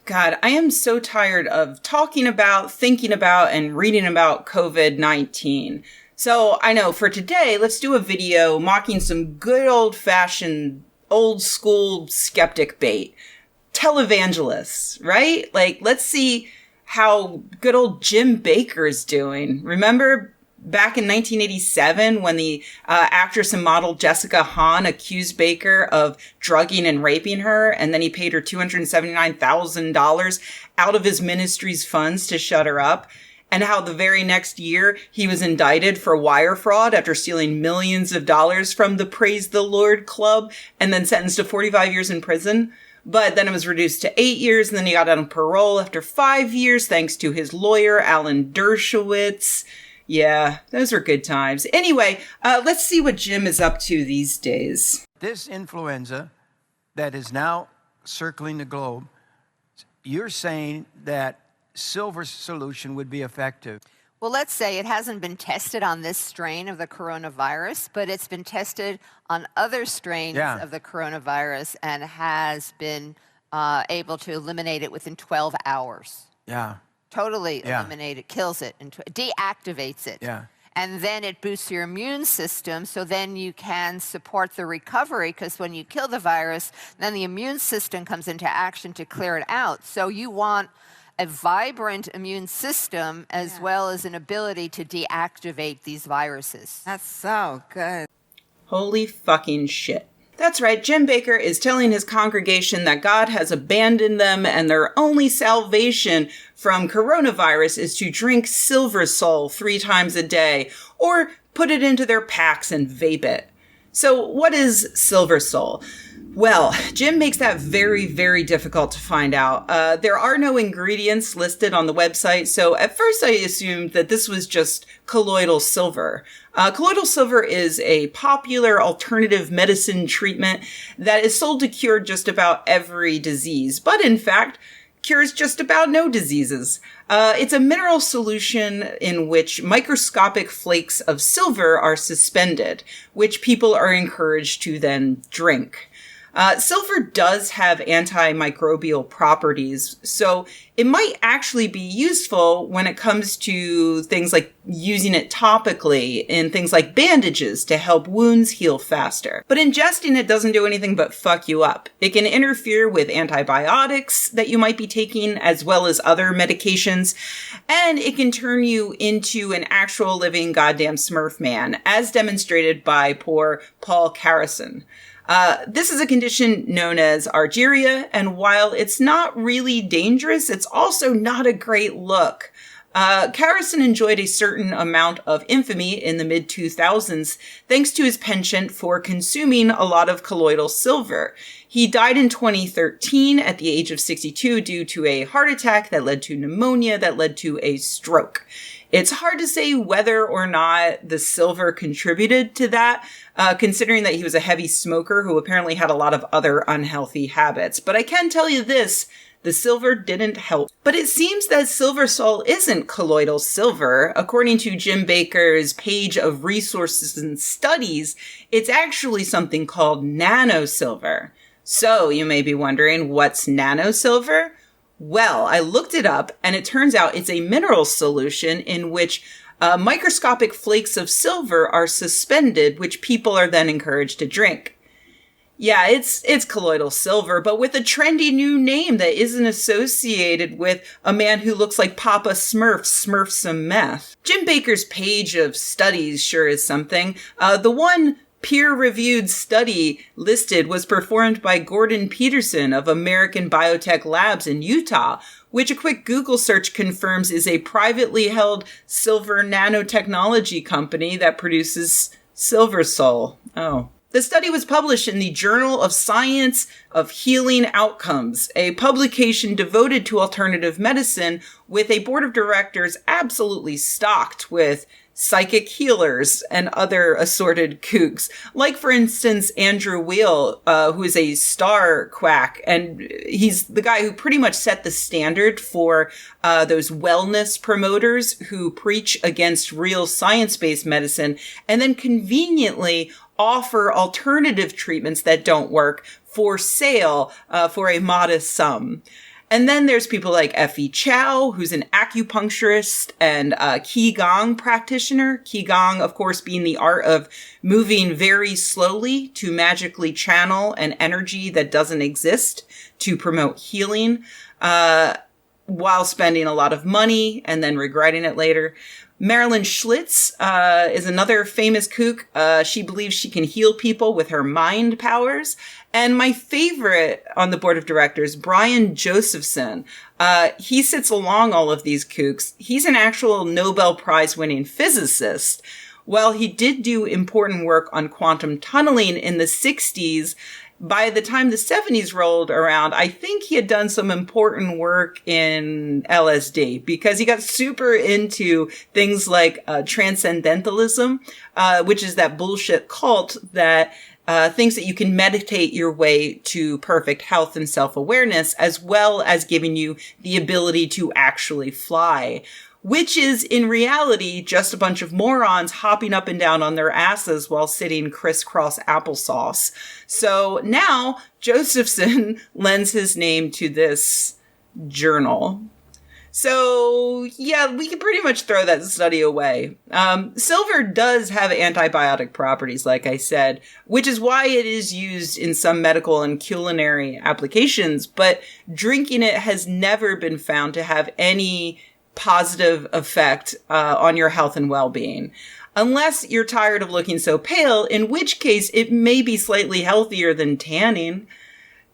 God, I am so tired of talking about, thinking about, and reading about COVID-19. So I know for today, let's do a video mocking some good old-fashioned, old-school skeptic bait. Televangelists, right? Like, let's see how good old Jim Bakker is doing. Remember back in 1987 when the actress and model Jessica Hahn accused Bakker of drugging and raping her, and then he paid her $279,000 out of his ministry's funds to shut her up? And how the very next year he was indicted for wire fraud after stealing millions of dollars from the Praise the Lord Club and then sentenced to 45 years in prison? But then it was reduced to 8 years, and then he got out on parole after 5 years thanks to his lawyer, Alan Dershowitz. Yeah, those were good times. Anyway, let's see what Jim is up to these days. This influenza that is now circling the globe, you're saying that silver solution would be effective. Well, let's say it hasn't been tested on this strain of the coronavirus, but it's been tested on other strains of the coronavirus and has been able to eliminate it within 12 hours. Yeah. Totally eliminate it, kills it, and deactivates it. Yeah. And then it boosts your immune system, so then you can support the recovery, because when you kill the virus, then the immune system comes into action to clear it out. So you want a vibrant immune system as well as an ability to deactivate these viruses. That's so good. Holy fucking shit. That's right, Jim Bakker is telling his congregation that God has abandoned them and their only salvation from coronavirus is to drink Silver Sol 3 times a day or put it into their packs and vape it. So what is Silver Sol? Well, Jim makes that very, very difficult to find out. There are no ingredients listed on the website, so at first I assumed that this was just colloidal silver. Colloidal silver is a popular alternative medicine treatment that is sold to cure just about every disease, but in fact, cures just about no diseases. It's a mineral solution in which microscopic flakes of silver are suspended, which people are encouraged to then drink. Silver does have antimicrobial properties, so it might actually be useful when it comes to things like using it topically in things like bandages to help wounds heal faster. But ingesting it doesn't do anything but fuck you up. It can interfere with antibiotics that you might be taking, as well as other medications, and it can turn you into an actual living goddamn Smurf man, as demonstrated by poor Paul Carrison. This is a condition known as argyria, and while it's not really dangerous, it's also not a great look. Carrison enjoyed a certain amount of infamy in the mid-2000s thanks to his penchant for consuming a lot of colloidal silver. He died in 2013 at the age of 62 due to a heart attack that led to pneumonia that led to a stroke. It's hard to say whether or not the silver contributed to that, considering that he was a heavy smoker who apparently had a lot of other unhealthy habits. But I can tell you this, the silver didn't help. But it seems that Silver Sol isn't colloidal silver. According to Jim Bakker's page of resources and studies, it's actually something called nano silver. So you may be wondering, what's nano silver? Well, I looked it up, and it turns out it's a mineral solution in which microscopic flakes of silver are suspended, which people are then encouraged to drink. Yeah, it's colloidal silver, but with a trendy new name that isn't associated with a man who looks like Papa Smurf smurfs some meth. Jim Bakker's page of studies sure is something. The one peer-reviewed study listed was performed by Gordon Peterson of American Biotech Labs in Utah, which a quick Google search confirms is a privately held silver nanotechnology company that produces Silver Sol. Oh. The study was published in the Journal of Science of Healing Outcomes, a publication devoted to alternative medicine with a board of directors absolutely stocked with psychic healers and other assorted kooks. Like, for instance, Andrew Weil, who is a star quack, and he's the guy who pretty much set the standard for those wellness promoters who preach against real science-based medicine and then conveniently offer alternative treatments that don't work for sale for a modest sum. And then there's people like Effie Chow, who's an acupuncturist and a Qigong practitioner. Qigong, of course, being the art of moving very slowly to magically channel an energy that doesn't exist to promote healing, while spending a lot of money and then regretting it later. Marilyn Schlitz is another famous kook. She believes she can heal people with her mind powers. And my favorite on the board of directors, Brian Josephson, he sits along all of these kooks. He's an actual Nobel Prize winning physicist. While he did do important work on quantum tunneling in the 60s, by the time the 70s rolled around, I think he had done some important work in LSD because he got super into things like transcendentalism, which is that bullshit cult that thinks that you can meditate your way to perfect health and self-awareness, as well as giving you the ability to actually fly, which is in reality just a bunch of morons hopping up and down on their asses while sitting crisscross applesauce. So now Josephson lends his name to this journal. So yeah, we can pretty much throw that study away. Silver does have antibiotic properties, like I said, which is why it is used in some medical and culinary applications, but drinking it has never been found to have any positive effect on your health and well-being. Unless you're tired of looking so pale, in which case it may be slightly healthier than tanning.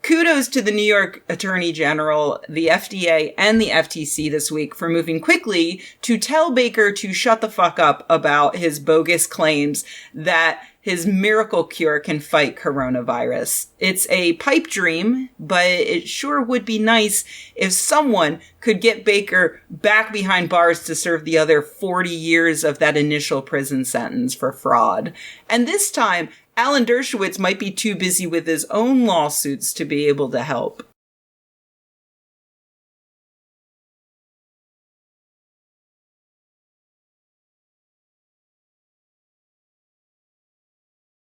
Kudos to the New York Attorney General, the FDA, and the FTC this week for moving quickly to tell Bakker to shut the fuck up about his bogus claims that his miracle cure can fight coronavirus. It's a pipe dream, but it sure would be nice if someone could get Bakker back behind bars to serve the other 40 years of that initial prison sentence for fraud. And this time, Alan Dershowitz might be too busy with his own lawsuits to be able to help.